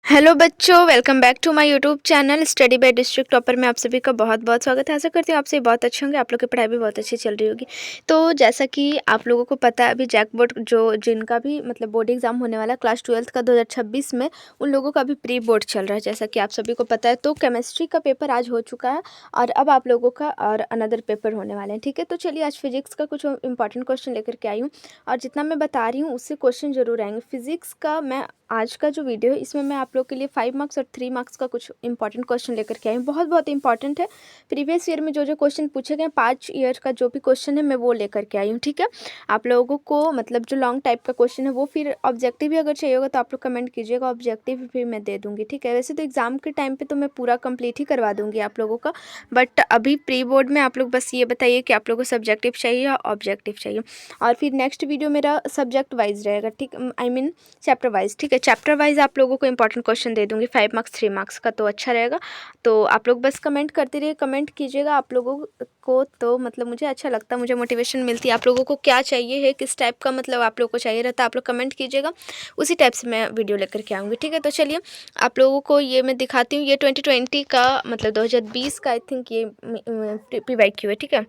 Hello बच्चों, welcome back to my YouTube channel study by district topper में आप सभी का बहुत बहुत स्वागत है। आशा करती हूँ आप सभी बहुत अच्छे होंगे, आप लोग की पढ़ाई भी बहुत अच्छी चल रही होगी। तो जैसा कि आप लोगों को पता है, अभी जैक बोर्ड जो जिनका भी मतलब बोर्ड एग्जाम होने वाला है क्लास 12th का 2026 में, उन लोगों का भी प्री बोर्ड चल रहा है, जैसा कि आप सभी को पता है। तो केमिस्ट्री का पेपर आज हो चुका है और अब आप लोगों का और अनदर पेपर होने वाले हैं। ठीक है, तो चलिए आज फिजिक्स का कुछ इंपॉर्टेंट क्वेश्चन लेकर के आई हूँ और जितना मैं बता रही हूँ उससे क्वेश्चन जरूर आएंगे। फिजिक्स का मैं आज का जो वीडियो है इसमें मैं आप लोग के लिए 5 मार्क्स और 3 मार्क्स का कुछ इंपॉर्टेंट क्वेश्चन लेकर के आई हूँ। बहुत बहुत इंपॉर्टेंट है। प्रीवियस ईयर में जो जो क्वेश्चन पूछे गए 5 ईयर का जो भी क्वेश्चन है मैं वो लेकर के आई हूँ। ठीक है, आप लोगों को मतलब जो लॉन्ग टाइप का क्वेश्चन है वो, फिर ऑब्जेक्टिव भी अगर चाहिए होगा तो आप लोग कमेंट कीजिएगा, ऑब्जेक्टिव भी मैं दे दूँगी। ठीक है, वैसे तो एग्जाम के टाइम पर तो मैं पूरा कंप्लीट ही करवा दूँगी आप लोगों का, बट अभी प्री बोर्ड में आप लोग बस ये बताइए कि आप लोगों को सब्जेक्टिव चाहिए या ऑब्जेक्टिव चाहिए। और फिर नेक्स्ट वीडियो मेरा सब्जेक्ट वाइज रहेगा। ठीक, आई मीन चैप्टर वाइज। ठीक है, चैप्टर वाइज आप लोगों को इंपॉर्टेंट क्वेश्चन दे दूंगी, 5 मार्क्स 3 मार्क्स का, तो अच्छा रहेगा। तो आप लोग बस कमेंट करते रहिए, कमेंट कीजिएगा आप लोगों को, तो मतलब मुझे अच्छा लगता है, मुझे मोटिवेशन मिलती है। आप लोगों को क्या चाहिए है, किस टाइप का मतलब आप लोगों को चाहिए रहता है, आप लोग कमेंट कीजिएगा, उसी टाइप से मैं वीडियो लेकर के आऊँगी। ठीक है, तो चलिए आप लोगों को ये मैं दिखाती हूँ। ये 2020 का मतलब 2020 का आई थिंक ये PYQ है। ठीक है,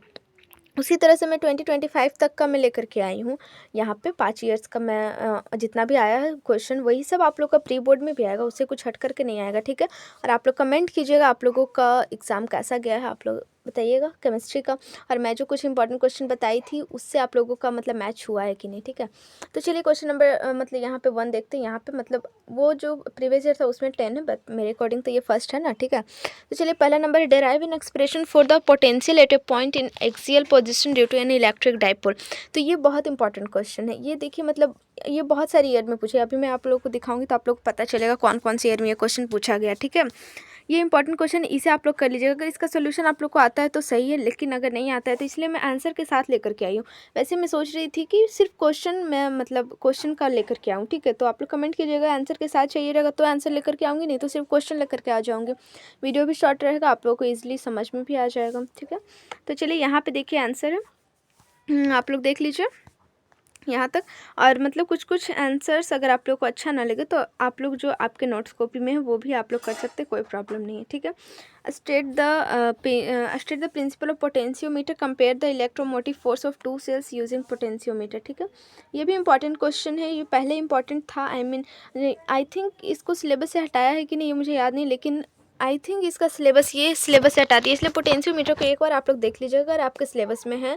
उसी तरह से मैं 2025 तक का मैं लेकर के आई हूँ। यहाँ पे 5 ईयर्स का मैं जितना भी आया है क्वेश्चन वही सब आप लोग का प्री बोर्ड में भी आएगा, उससे कुछ हट करके नहीं आएगा। ठीक है, और आप लोग कमेंट कीजिएगा आप लोगों का एग्ज़ाम कैसा गया है, आप लोग बताइएगा केमिस्ट्री का। और मैं जो कुछ इंपॉर्टेंट क्वेश्चन बताई थी उससे आप लोगों का मतलब मैच हुआ है कि नहीं। ठीक है, तो चलिए क्वेश्चन नंबर मतलब यहाँ पे 1 देखते हैं। यहाँ पे मतलब वो जो प्रीवियस ईयर था उसमें 10 है, बट मेरे अकॉर्डिंग तो ये फर्स्ट है ना। ठीक है, तो चलिए पहला number, derive an expression for the potential at a point in axial position due to an electric dipole. तो ये बहुत इंपॉर्टेंट क्वेश्चन है। ये देखिए मतलब ये बहुत सारी ईयर में पूछे, अभी मैं आप लोगों को दिखाऊंगी तो आप लोग को पता चलेगा कौन कौन सी ईयर में ये क्वेश्चन पूछा गया। ठीक है, ये इंपॉर्टेंट क्वेश्चन, इसे आप लोग कर लीजिएगा। अगर इसका सोल्यूशन आप लोग को आता है तो सही है, लेकिन अगर नहीं आता है तो इसलिए मैं आंसर के साथ लेकर के आई हूँ। वैसे मैं सोच रही थी कि सिर्फ क्वेश्चन मैं मतलब क्वेश्चन का लेकर के आऊँ। ठीक है, तो आप लोग कमेंट कीजिएगा, आंसर के साथ चाहिए रहेगा तो आंसर लेकर के आऊँगी, नहीं तो सिर्फ क्वेश्चन लेकर के आ जाऊँगी। वीडियो भी शॉर्ट रहेगा, आप लोगों को ईजिली समझ में भी आ जाएगा। ठीक है, तो चलिए यहाँ पे देखिए आंसर है, आप लोग देख लीजिए यहाँ तक। और मतलब कुछ कुछ आंसर्स अगर आप लोग को अच्छा ना लगे तो आप लोग जो आपके नोट्स कॉपी में है वो भी आप लोग कर सकते हैं, कोई प्रॉब्लम नहीं है। ठीक है, state the principle of potentiometer, compare the electromotive force of 2 cells using potentiometer. ठीक है, ये भी इंपॉर्टेंट क्वेश्चन है, ये पहले इंपॉर्टेंट था। आई थिंक इसको सिलेबस से हटाया है कि नहीं ये मुझे याद नहीं, लेकिन आई थिंक इसका सिलेबस ये सिलेबस से हटा दिया, इसलिए पोटेंशियोमीटर को एक बार आप लोग देख लीजिएगा। अगर आपके सिलेबस में है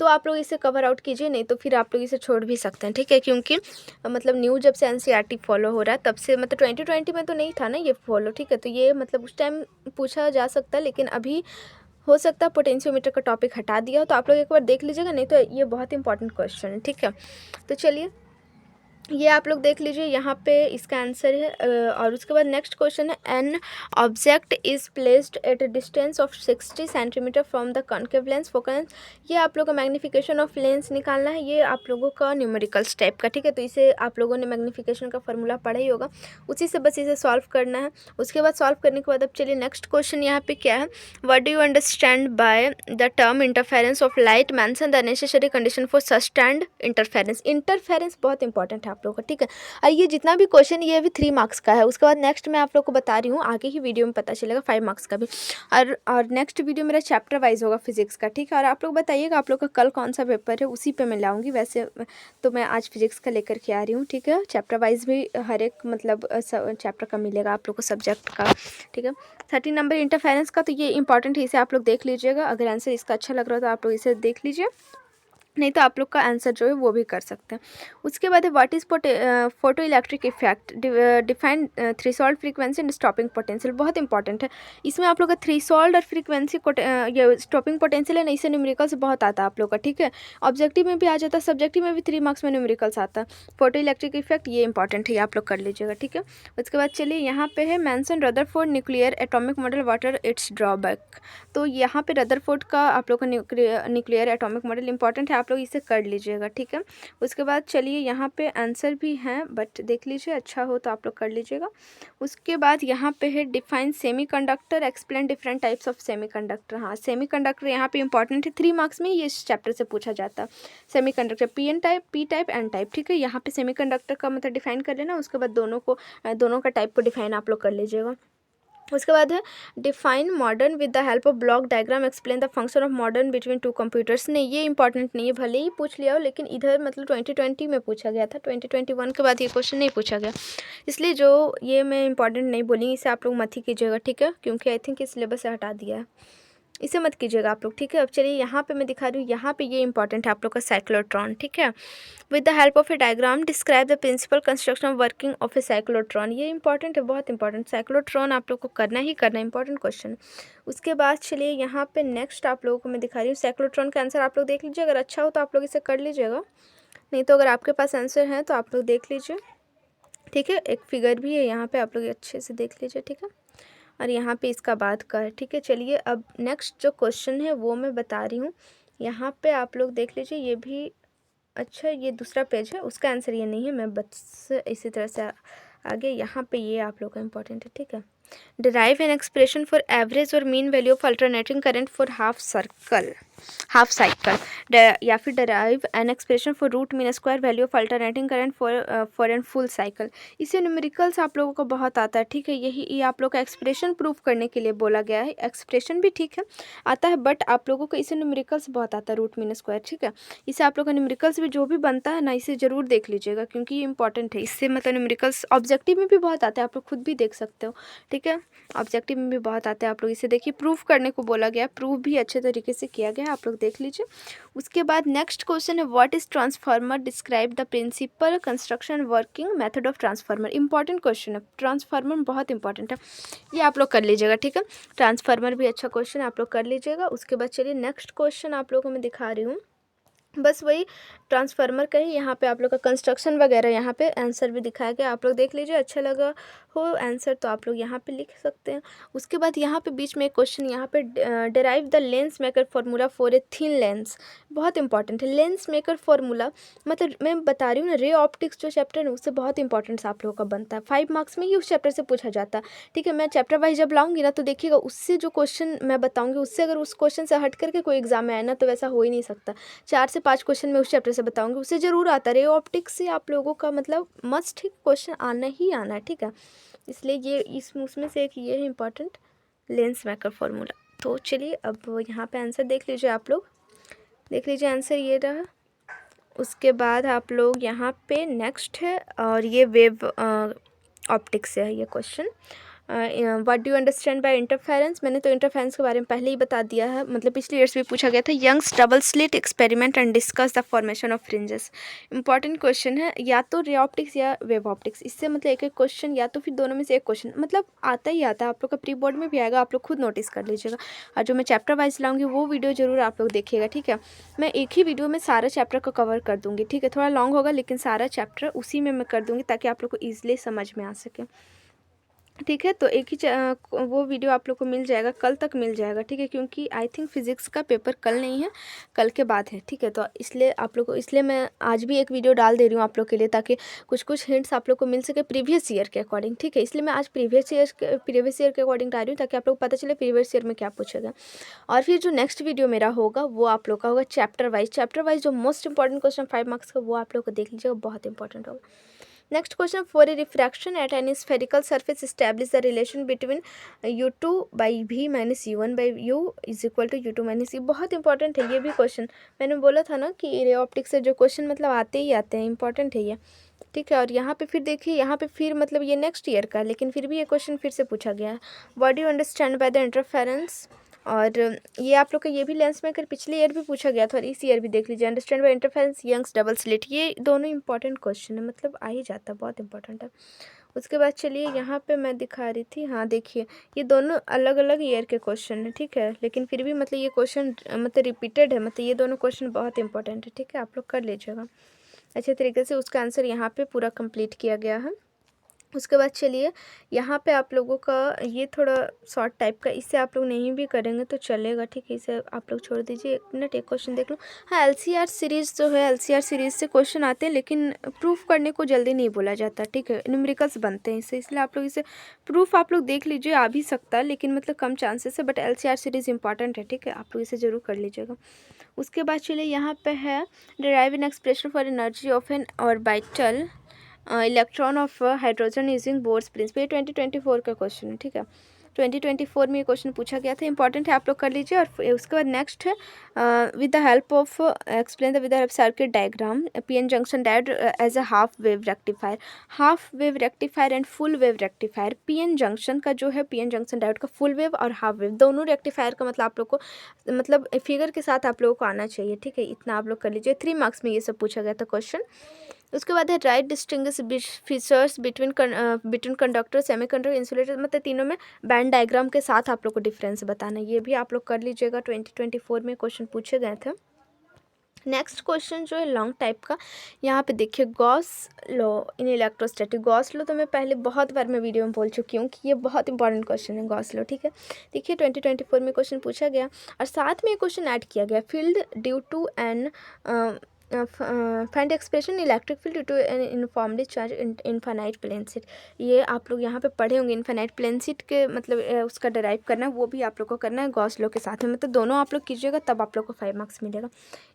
तो आप लोग इसे कवर आउट कीजिए, नहीं तो फिर आप लोग इसे छोड़ भी सकते हैं। ठीक है, क्योंकि मतलब न्यू जब से NCERT फॉलो हो रहा है तब से, मतलब 2020 में तो नहीं था ना ये फॉलो। ठीक है, तो ये मतलब उस टाइम पूछा जा सकता है, लेकिन अभी हो सकता है पोटेंशियोमीटर का टॉपिक हटा दिया हो, तो आप लोग एक बार देख लीजिएगा, नहीं तो ये बहुत इंपॉर्टेंट क्वेश्चन है। ठीक है, तो चलिए ये आप लोग देख लीजिए, यहाँ पे इसका आंसर है। और उसके बाद नेक्स्ट क्वेश्चन है, an object is placed at a distance of 60 centimetre from the concave lens focal lens. ये आप लोगों का मैग्नीफिकेशन ऑफ लेंस निकालना है, ये आप लोगों का न्यूमेरिकल्स टाइप का। ठीक है, तो इसे आप लोगों ने मैग्नीफिकेशन का फॉर्मूला पढ़ा ही होगा, उसी से बस इसे सॉल्व करना है। उसके बाद सॉल्व करने के बाद अब चलिए नेक्स्ट क्वेश्चन यहाँ पे क्या है, what do you understand by the term interference of light, mention the necessary condition for sustained interference. Interference बहुत इंपॉर्टेंट है आप लोगों का। ठीक है, और ये जितना भी क्वेश्चन ये भी 3 मार्क्स का है। उसके बाद नेक्स्ट मैं आप लोग को बता रही हूँ, आगे ही वीडियो में पता चलेगा 5 मार्क्स का भी। और नेक्स्ट वीडियो मेरा चैप्टर वाइज होगा फिजिक्स का। ठीक है, और आप लोग बताइएगा आप लोग का कल कौन सा पेपर है, उसी पे मैं लाऊंगी। वैसे तो मैं आज फिजिक्स का लेकर के आ रही हूँ। ठीक है, चैप्टर वाइज भी हर एक मतलब चैप्टर का मिलेगा आप लोग को सब्जेक्ट का। ठीक है, 30 नंबर इंटरफेरेंस का, तो ये इंपॉर्टेंट है, इसे आप लोग देख लीजिएगा। अगर आंसर इसका अच्छा लग रहा हो तो आप लोग इसे देख लीजिए, नहीं तो आप लोग का आंसर जो है वो भी कर सकते हैं। उसके बाद है what is photo electric effect, define threshold frequency and stopping potential. बहुत इंपॉर्टेंट है, इसमें आप लोग का थ्रेशोल्ड और फ्रीक्वेंसी ये स्टॉपिंग पोटेंशियल है ना, इससे न्यूमेरिकल्स बहुत आता है आप लोग का। ठीक है, ऑब्जेक्टिव में भी आ जाता है, सब्जेक्टिव में भी 3 मार्क्स में न्यूमेरिकल्स आता है। फोटो इलेक्ट्रिक इफेक्ट ये इंपॉर्टेंट है, ये आप लोग कर लीजिएगा। ठीक है, उसके बाद चलिए यहाँ पे है mention Rutherford nuclear atomic model, what are its drawback. तो यहाँ पे रदरफोर्ड का आप लोग का न्यूक्लियर एटॉमिक मॉडल इंपॉर्टेंट है, आप लोग इसे कर लीजिएगा, ठीक है। उसके बाद चलिए यहाँ पे आंसर भी हैं, बट देख लीजिए, अच्छा हो तो आप लोग कर लीजिएगा। उसके बाद यहाँ पे है define semiconductor, explain different types of semiconductor. हाँ, सेमीकंडक्टर यहाँ पे इंपॉर्टेंट है, 3 मार्क्स में ये इस चैप्टर से पूछा जाता है। Semiconductor P N type, P type, N type, ठीक है। यहाँ पे सेमीकंडक्टर का मतलब डिफाइन कर लेना, उसके बाद दोनों का टाइप को डिफाइन आप लोग कर लीजिएगा। उसके बाद है define modern with the help of block diagram, explain the function of modern between two computers. नहीं, ये इंपॉर्टेंट नहीं है, भले ही पूछ लिया हो, लेकिन इधर मतलब 2020 में पूछा गया था, 2021 के बाद ये क्वेश्चन नहीं पूछा गया, इसलिए जो ये मैं इंपॉर्टेंट नहीं बोली, इसे आप लोग मत ही कीजिएगा, ठीक है, क्योंकि आई थिंक इस सिलेबस से हटा दिया है, इसे मत कीजिएगा आप लोग, ठीक है। अब चलिए यहाँ पे मैं दिखा रही हूँ, यहाँ पे ये इंपॉर्टेंट है आप लोग का साइक्लोट्रॉन, ठीक है। With the help of a diagram describe the principle construction of working of a cyclotron. ये इंपॉर्टेंट है, बहुत इंपॉर्टेंट, साइक्लोट्रॉन आप लोग को करना ही करना, इंपॉर्टेंट क्वेश्चन। उसके बाद चलिए यहाँ पे नेक्स्ट आप लोगों को मैं दिखा रही हूँ, साइक्लोट्रॉन का आंसर आप लोग देख लीजिए, अगर अच्छा हो तो आप लोग इसे कर लीजिएगा, नहीं तो अगर आपके पास आंसर है तो आप लोग देख लीजिए, ठीक है। एक फिगर भी है यहाँ पे, आप लोग अच्छे से देख लीजिए, ठीक है। और यहाँ पे इसका बात कर, ठीक है। चलिए अब नेक्स्ट जो क्वेश्चन है वो मैं बता रही हूँ, यहाँ पे आप लोग देख लीजिए, ये भी अच्छा, ये दूसरा पेज है, उसका आंसर ये नहीं है, मैं बस इसी तरह से आगे यहाँ पे ये आप लोग का इंपॉर्टेंट है, ठीक है। Derive an expression for average और mean value of alternating current for half cycle, या फिर derive an expression for root mean square value of alternating current for an full cycle. इसे न्यूमेरिकल्स आप लोगों को बहुत आता है, ठीक है। ये आप लोग का एक्सप्रेशन प्रूफ करने के लिए बोला गया है, एक्सप्रेशन भी ठीक है आता है, बट आप लोगों को इसे न्यूमेरिकल्स बहुत आता है, रूट मीन स्क्वायर, ठीक है। इसे आप लोग का न्यूमेरिकल्स भी जो भी बनता है ना, इसे ज़रूर देख लीजिएगा, क्योंकि ये इंपॉर्टेंट है, इससे मतलब न्यूमेरिकल्स ऑब्जेक्टिव में भी बहुत आते हैं, आप लोग खुद भी देख सकते हो, ठीक है। ऑब्जेक्टिव में भी बहुत आते हैं, आप लोग इसे देखिए, प्रूफ करने को बोला गया, प्रूफ भी अच्छे तरीके से किया गया है, आप लोग देख लीजिए। उसके बाद नेक्स्ट क्वेश्चन है, what is transformer, describe the principle construction working method of transformer. Important question है, ट्रांसफार्मर बहुत इंपॉर्टेंट है, ये आप लोग कर लीजिएगा, ठीक है। ट्रांसफार्मर भी अच्छा क्वेश्चन है, आप लोग कर लीजिएगा। उसके बाद चलिए नेक्स्ट क्वेश्चन आप लोगों को मैं दिखा रही हूँ, बस वही ट्रांसफार्मर का ही, यहाँ पे आप लोग का कंस्ट्रक्शन वगैरह यहाँ पे आंसर भी दिखाया गया, आप लोग देख लीजिए, अच्छा लगा हो आंसर तो आप लोग यहाँ पे लिख सकते हैं। उसके बाद यहाँ पे बीच में एक क्वेश्चन, यहाँ पे derive the lens maker formula for a thin lens, बहुत इंपॉर्टेंट है। लेंस मेकर फार्मूला मतलब मैं बता रही हूँ ना, रे ऑप्टिक्स जो चैप्टर है उससे बहुत इंपॉर्टेंट आप लोगों का बनता है, 5 मार्क्स में ही उस चैप्टर से पूछा जाता है, ठीक है। मैं चैप्टर वाइज जब लाऊंगी ना तो देखिएगा, उससे जो क्वेश्चन मैं बताऊँगी उससे अगर उस क्वेश्चन से हट करके कोई एग्जाम में आए ना, तो वैसा हो ही नहीं सकता। 4 से 5 क्वेश्चन मैं उस चैप्टर से बताऊंगी, उससे ज़रूर आता है, रे ऑप्टिक्स से आप लोगों का मतलब मस्ट ही क्वेश्चन आना ही आना है, ठीक है। इसलिए ये उसमें से एक ये है इंपॉर्टेंट, लेंस मेकर फार्मूला। तो चलिए अब यहाँ पे आंसर देख लीजिए, आप लोग देख लीजिए, आंसर ये रहा। उसके बाद आप लोग यहाँ पे नेक्स्ट है, और ये वेव ऑप्टिक्स से है ये question. What do you understand by interference, मैंने तो इंटरफेरेंस के बारे में पहले ही बता दिया है, मतलब पिछले ईयर्स भी पूछा गया था। Young's double slit experiment and discuss the formation of fringes, important question है, या तो रे ऑप्टिक्स या वेव ऑप्टिक्स, इससे मतलब एक एक क्वेश्चन, या तो फिर दोनों में से एक क्वेश्चन, मतलब आता ही आता है, आप लोग का प्री बोर्ड में भी आएगा, आप लोग खुद नोटिस कर लीजिएगा। और जो मैं चैप्टर वाइज लाऊंगी वो वीडियो जरूर आप लोग देखिएगा, ठीक है। मैं एक ही वीडियो में सारा चैप्टर को कवर कर दूँगी, ठीक है, थोड़ा लॉन्ग होगा लेकिन सारा चैप्टर उसी में मैं कर दूँगी, ताकि आप लोग को ईजिली समझ में आ सके, ठीक है। तो एक ही वो वीडियो आप लोग को मिल जाएगा, कल तक मिल जाएगा, ठीक है, क्योंकि आई थिंक फिज़िक्स का पेपर कल नहीं है, कल के बाद है, ठीक है। तो इसलिए आप लोग को, इसलिए मैं आज भी एक वीडियो डाल दे रही हूँ आप लोग के लिए, ताकि कुछ कुछ हिंट्स आप लोग को मिल सके प्रीवियस ईयर के अकॉर्डिंग, ठीक है। इसलिए मैं आज प्रीवियस ईयर के अकॉर्डिंग डाल रही हूँ, ताकि आप लोग को पता चले प्रीवियस ईयर में क्या पूछेगा। और फिर जो नेक्स्ट वीडियो मेरा होगा वो आप लोग का होगा चैप्टर वाइज जो मोस्ट इंपॉर्टेंट क्वेश्चन 5 मार्क्स का, वो आप लोग को देख लीजिएगा, बहुत इंपॉर्टेंट होगा। Next question, for a refraction at an spherical surface establish the relation between u2 by v minus u1 by u is equal to u2 minus, बहुत इंपॉर्टेंट है ये भी क्वेश्चन, मैंने बोला था ना कि रे ऑप्टिक्स से जो क्वेश्चन मतलब आते ही आते हैं, इंपॉर्टेंट है ये, ठीक है। और यहाँ पे फिर देखिए, यहाँ पे फिर मतलब ये नेक्स्ट ईयर का है, लेकिन फिर भी ये क्वेश्चन फिर से पूछा गया है, what do you understand by the interference. और ये आप लोग का ये भी लेंस मेकर पिछले ईयर भी पूछा गया था, और इस ईयर भी देख लीजिए, understand by interference, Young's double slit, ये दोनों इंपॉर्टेंट क्वेश्चन है, मतलब आ ही जाता है, बहुत इंपॉर्टेंट है। उसके बाद चलिए यहाँ पे मैं दिखा रही थी, हाँ देखिए, ये दोनों अलग अलग ईयर के क्वेश्चन है, ठीक है, लेकिन फिर भी मतलब ये क्वेश्चन मतलब रिपीटेड है, मतलब ये दोनों क्वेश्चन बहुत इंपॉर्टेंट है, ठीक है, आप लोग कर लीजिएगा अच्छे तरीके से। उसका आंसर यहाँ पे पूरा कंप्लीट किया गया है। उसके बाद चलिए यहाँ पे आप लोगों का ये थोड़ा शॉर्ट टाइप का, इसे आप लोग नहीं भी करेंगे तो चलेगा, ठीक है, इसे आप लोग छोड़ दीजिए। 1 मिनट, एक क्वेश्चन देख लो। हाँ, एलसीआर सीरीज़ जो है, एलसीआर सीरीज़ से क्वेश्चन आते हैं, लेकिन प्रूफ करने को जल्दी नहीं बोला जाता, ठीक है, न्यूमेरिकल्स बनते हैं इससे, इसलिए आप लोग इसे प्रूफ आप लोग देख लीजिए, आ भी सकता है, लेकिन मतलब कम चांसेस है, बट एलसीआर सीरीज़ इंपॉर्टेंट है, ठीक है, आप लोग इसे ज़रूर कर लीजिएगा। उसके बाद चलिए यहाँ पे है derive an expression for energy of an orbital electron of hydrogen using Bohr's principle. ये 2024 का क्वेश्चन है, ठीक है, 2024 में ये क्वेश्चन पूछा गया था, इंपॉर्टेंट है, आप लोग कर लीजिए। और उसके बाद नेक्स्ट है with the help of explain the with the help circuit diagram PN junction diode as a half wave rectifier. Half wave rectifier and full wave rectifier, PN junction का जो है, पीएन जंक्शन डायोड का full wave और half wave दोनों rectifier का मतलब आप लोग को मतलब फिगर के साथ आप लोगों को आना चाहिए, ठीक है, इतना आप लोग कर लीजिए। 3 मार्क्स में ये सब पूछा गया था क्वेश्चन। उसके बाद है right distinguish features between conductor, semiconductor, insulator, मतलब तीनों में बैंड डायग्राम के साथ आप लोग को डिफरेंस बताना है, ये भी आप लोग कर लीजिएगा, 2024 में क्वेश्चन पूछे गए थे। नेक्स्ट क्वेश्चन जो है लॉन्ग टाइप का, यहाँ पे देखिए Gauss law in electrostatic. Gauss law तो मैं पहले बहुत बार मैं वीडियो में बोल चुकी हूँ कि ये बहुत इंपॉर्टेंट क्वेश्चन है गॉस लॉ, ठीक है। देखिए 2024 में क्वेश्चन पूछा गया और साथ में एक क्वेश्चन ऐड किया गया, field due to an find expression electric field due to an uniformly charged infinite plane sheet. ये आप लोग यहाँ पे पढ़े होंगे, इनफाइनाइट प्लेन शीट के मतलब उसका डिराइव करना है, वो भी आप लोग को करना है गॉस लॉ के साथ में, मतलब दोनों आप लोग कीजिएगा तब आप लोग को 5 मार्क्स मिलेगा।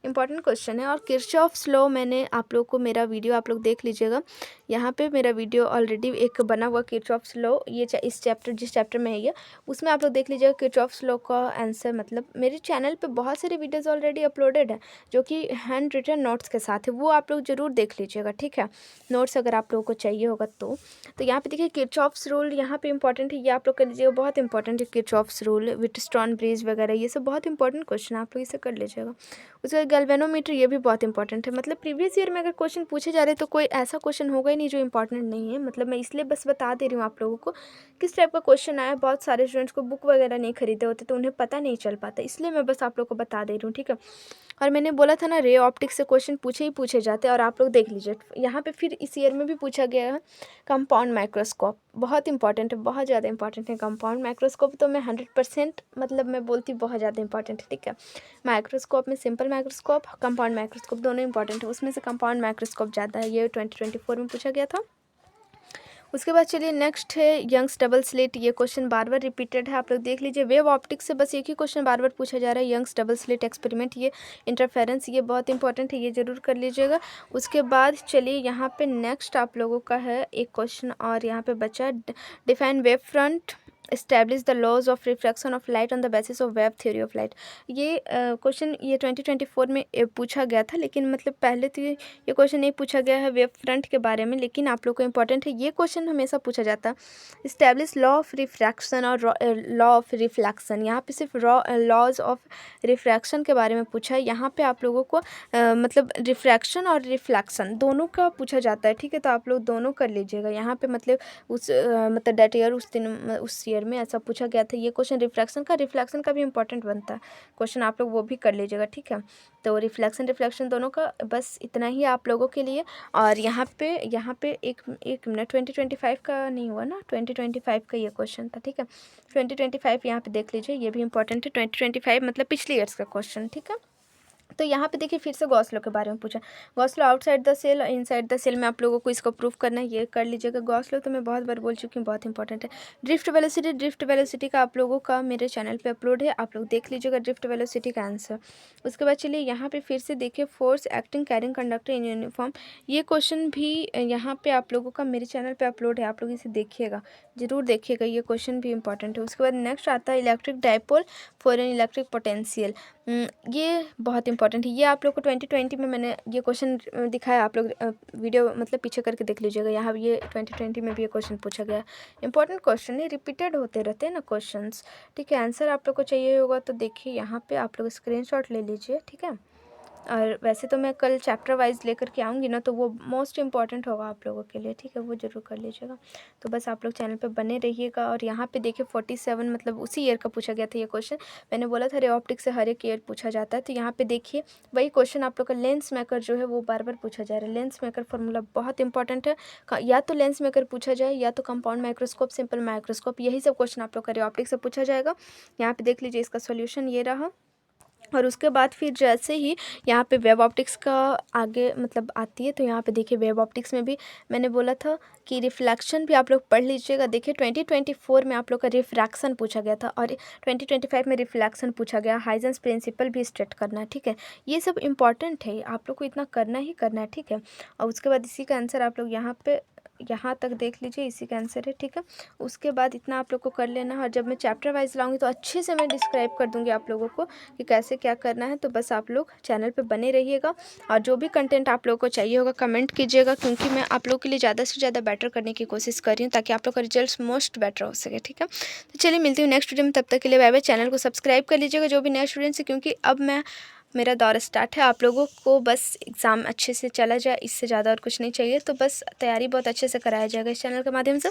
इंपॉर्टेंट क्वेश्चन है। और किरचॉफ्स लॉ मैंने आप लोग को, मेरा वीडियो आप लोग देख लीजिएगा, यहाँ पे मेरा वीडियो ऑलरेडी एक बना हुआ किरचॉफ्स लॉ, ये इस चैप्टर जिस चैप्टर में है ये, उसमें आप लोग देख लीजिएगा किरचॉफ्स लॉ का आंसर। मतलब मेरे चैनल पे बहुत सारे वीडियोज़ ऑलरेडी अपलोडेड है जो कि हैंड रिटन नोट्स के साथ है, वो आप लोग ज़रूर देख लीजिएगा, ठीक है, नोट्स अगर आप लोगों को चाहिए होगा तो यहाँ पे देखिए किरचॉफ्स रूल यहाँ पे इंपॉर्टेंट है, ये आप लोग कर लीजिएगा, बहुत इंपॉर्टेंट है किरचॉफ्स रूल, व्हीटस्टोन ब्रिज वगैरह, ये सब बहुत इंपॉर्टेंट क्वेश्चन है, आप लोग इसे कर लीजिएगा। उसके बाद गैल्वेनोमीटर, ये भी बहुत इंपॉर्टेंट है, मतलब प्रीवियस ईयर में अगर क्वेश्चन पूछे जा रहे हैं तो कोई ऐसा क्वेश्चन होगा ही नहीं जो इंपॉर्टेंट नहीं है, मतलब मैं इसलिए बस बता दे रही हूँ आप लोगों को किस टाइप का क्वेश्चन आया। बहुत सारे स्टूडेंट्स को बुक वगैरह नहीं खरीदे होते तो उन्हें पता नहीं चल पाता, इसलिए मैं बस आप लोग को बता दे रही हूँ, ठीक है। और मैंने बोला था ना, रे ऑप्टिक्स से क्वेश्चन पूछे ही पूछे जाते हैं, और आप लोग देख लीजिए यहाँ पे फिर इस ईयर में भी पूछा गया है कंपाउंड माइक्रोस्कोप, बहुत इंपॉर्टेंट है, बहुत ज़्यादा इंपॉर्टेंट है कंपाउंड माइक्रोस्कोप, तो मैं 100% मतलब मैं बोलती बहुत ज़्यादा इंपॉर्टेंट है, ठीक है। माइक्रोस्कोप में सिंपल माइक्रोस्कोप, कंपाउंड माइक्रोस्कोप दोनों इंपॉर्टेंट है, उसमें से कंपाउंड माइक्रोस्कोप ज़्यादा है, ये 2024 में पूछा गया था। उसके बाद चलिए नेक्स्ट है यंग्स डबल स्लिट, ये क्वेश्चन बार बार रिपीटेड है, आप लोग देख लीजिए। वेव ऑप्टिक्स से बस एक ही क्वेश्चन बार बार पूछा जा रहा है, यंग्स डबल स्लिट एक्सपेरिमेंट, ये इंटरफेरेंस, ये बहुत इंपॉर्टेंट है, ये जरूर कर लीजिएगा। उसके बाद चलिए यहाँ पे नेक्स्ट आप लोगों का है एक क्वेश्चन और यहाँ पे बचा, define wave front, establish the laws of refraction of light on the basis of wave theory of light. ये क्वेश्चन ये 2024 में पूछा गया था, लेकिन मतलब पहले तो ये क्वेश्चन नहीं पूछा गया है वेव फ्रंट के बारे में, लेकिन आप लोग को इंपॉर्टेंट है, ये क्वेश्चन हमेशा पूछा जाता है। इस्टेब्लिश लॉ ऑफ रिफ्रैक्शन और लॉ ऑफ रिफ्लेक्शन, यहाँ पे सिर्फ लॉज ऑफ रिफ्रैक्शन के बारे में पूछा है, यहाँ पे आप लोगों को मतलब रिफ्रैक्शन और रिफ्लेक्शन दोनों का पूछा जाता है, ठीक है, तो आप लोग दोनों कर लीजिएगा। यहाँ पे मतलब उस मतलब डेट ईयर उस दिन उस ईयर में ऐसा पूछा गया था ये क्वेश्चन, रिफ्लेक्शन का भी इंपॉर्टेंट बनता है क्वेश्चन, आप लोग वो भी कर लीजिएगा, ठीक है। तो रिफ्लेक्शन दोनों का बस इतना ही आप लोगों के लिए। और यहाँ पे एक मिनट, 2025 का नहीं हुआ ना, 2025 का ये क्वेश्चन था, ठीक है, 2025 यहाँ पे देख लीजिए, ये भी इंपॉर्टेंट है, 2025 मतलब पिछले ईयर्स का क्वेश्चन, ठीक है। तो यहाँ पे देखिए फिर से गॉस लॉ के बारे में पूछा, Gauss law outside the shell और इनसाइड द सेल में आप लोगों को इसको प्रूफ करना है, ये कर लीजिएगा। गॉस लॉ तो मैं बहुत बार बोल चुकी हूँ, बहुत इंपॉर्टेंट है। ड्रिफ्ट वेलोसिटी का आप लोगों का मेरे चैनल पे अपलोड है, आप लोग देख लीजिएगा ड्रिफ्ट वेलोसिटी का आंसर। उसके बाद चलिए यहाँ पे फिर से देखिए, force acting carrying conductor in uniform, ये क्वेश्चन भी यहाँ पे आप लोगों का मेरे चैनल पे अपलोड है, आप लोग इसे देखिएगा, जरूर देखिएगा, ये क्वेश्चन भी इंपॉर्टेंट है। उसके बाद नेक्स्ट आता है electric dipole for an electric potential, ये बहुत इंपॉर्टेंट है, ये आप लोग को 2020 में मैंने ये क्वेश्चन दिखाया, आप लोग वीडियो मतलब पीछे करके देख लीजिएगा, यहाँ ये 2020 में भी ये क्वेश्चन पूछा गया। इंपॉर्टेंट क्वेश्चन है, रिपीटेड होते रहते हैं ना क्वेश्चंस, ठीक है। आंसर आप लोग को चाहिए होगा तो देखिए यहाँ पे आप लोग स्क्रीनशॉट ले लीजिए, ठीक है। और वैसे तो मैं कल चैप्टर वाइज लेकर के आऊँगी ना, तो वो मोस्ट इम्पॉर्टेंट होगा आप लोगों के लिए, ठीक है, वो ज़रूर कर लीजिएगा। तो बस आप लोग चैनल पे बने रहिएगा। और यहाँ पे देखिए 47 मतलब उसी ईयर का पूछा गया था ये क्वेश्चन। मैंने बोला था रे ऑप्टिक्स से हर एक ईयर पूछा जाता है, तो यहाँ पे देखिए वही क्वेश्चन आप लोग का लेंस मेकर जो है वो बार बार पूछा जा रहा है। लेंस मेकर फॉर्मूला बहुत इंपॉर्टेंट है, या तो लेंस मेकर पूछा जाए या तो कंपाउंड माइक्रोस्कोप, सिंपल माइक्रोस्कोप, यही सब क्वेश्चन आप लोग का रे ऑप्टिक्स से पूछा जाएगा। यहाँ पे देख लीजिए इसका सोल्यूशन ये रहा। और उसके बाद फिर जैसे ही यहाँ पे वेब ऑप्टिक्स का आगे मतलब आती है, तो यहाँ पे देखिए वेब ऑप्टिक्स में भी मैंने बोला था कि रिफ्लेक्शन भी आप लोग पढ़ लीजिएगा। देखिए 2024 में आप लोग का रिफ्रैक्शन पूछा गया था और 2025 में रिफ्लेक्शन पूछा गया। हाइजेंस प्रिंसिपल भी स्टेट करना है, ठीक है, ये सब इंपॉर्टेंट है, आप लोग को इतना करना ही करना है, ठीक है। और उसके बाद इसी का आंसर आप लोग यहाँ तक देख लीजिए, इसी का आंसर है, ठीक है। उसके बाद इतना आप लोग को कर लेना है, और जब मैं चैप्टर वाइज लाऊंगी तो अच्छे से मैं डिस्क्राइब कर दूंगी आप लोगों को कि कैसे क्या करना है। तो बस आप लोग चैनल पे बने रहिएगा, और जो भी कंटेंट आप लोगों को चाहिए होगा कमेंट कीजिएगा, क्योंकि मैं आप लोगों के लिए ज़्यादा से ज़्यादा बेटर करने की कोशिश कर रही हूँ ताकि आप लोग का रिजल्ट मोस्ट बेटर हो सके, ठीक है। तो चलिए मिलती हूँ नेक्स्ट वीडियो में, तब तक के लिए बाय बाय। चैनल को सब्सक्राइब कर लीजिएगा जो भी नए स्टूडेंट्स हैं, क्योंकि अब मेरा दौर स्टार्ट है। आप लोगों को बस एग्ज़ाम अच्छे से चला जाए, इससे ज़्यादा और कुछ नहीं चाहिए। तो बस तैयारी बहुत अच्छे से कराया जाएगा इस चैनल के माध्यम से।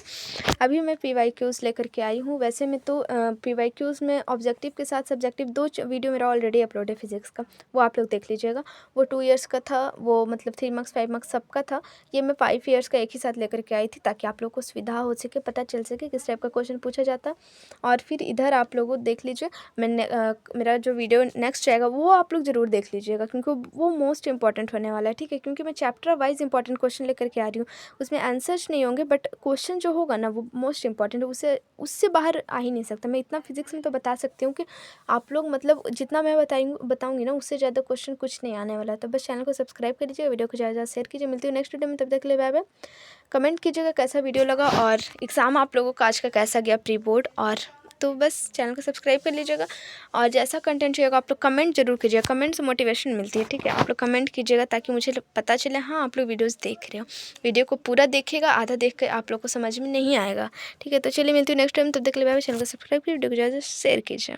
अभी मैं PYQs लेकर के आई हूँ। वैसे में तो PYQs में ऑब्जेक्टिव के साथ सब्जेक्टिव दो वीडियो मेरा ऑलरेडी अपलोड है फिजिक्स का, वो आप लोग देख लीजिएगा। वो 2 इयर्स का था, वो मतलब 3 मार्क्स 5 मार्क्स सबका था। ये मैं 5 इयर्स का एक ही साथ लेकर के आई थी, ताकि आप लोग को सुविधा हो सके, पता चल सके किस टाइप का क्वेश्चन पूछा जाता है। और फिर इधर आप लोग देख लीजिए, मैंने मेरा जो वीडियो नेक्स्ट आएगा वो आप लोग ज़रूर देख लीजिएगा, क्योंकि वो मोस्ट इंपॉर्टेंट होने वाला है, ठीक है। क्योंकि मैं चैप्टर वाइज इंपॉर्टेंट क्वेश्चन लेकर के आ रही हूँ, उसमें आंसर्स नहीं होंगे, बट क्वेश्चन जो होगा ना वो मोस्ट इंपॉर्टेंट है, उससे बाहर आ ही नहीं सकता। मैं इतना फिजिक्स में तो बता सकती हूँ कि आप लोग मतलब जितना मैं बताऊँगी ना, उससे ज़्यादा क्वेश्चन कुछ नहीं आने वाला है। तो बस चैनल को सब्सक्राइब कर लीजिए, वीडियो को ज़्यादा ज़्यादा शेयर कीजिए। मिलती हूँ नेक्स्ट वीडियो में, तब तक के लिए बाय बाय। कमेंट कीजिएगा कैसा वीडियो लगा, और एग्ज़ाम आप लोगों का आज का कैसा गया प्री बोर्ड। और तो बस चैनल को सब्सक्राइब कर लीजिएगा, और जैसा कंटेंट चाहिएगा आप लोग कमेंट जरूर कीजिएगा। कमेंट से मोटिवेशन मिलती है, ठीक है। आप लोग कमेंट कीजिएगा ताकि मुझे पता चले हाँ आप लोग वीडियोस देख रहे हो। वीडियो को पूरा देखिएगा, आधा देख कर आप लोग को समझ में नहीं आएगा, ठीक है। तो चलिए मिलती हूँ नेक्स्ट टाइम, तब तक के लिए बाय बाय। चैनल को सब्सक्राइब कीजिए, वीडियो को ज़्यादा शेयर कीजिए।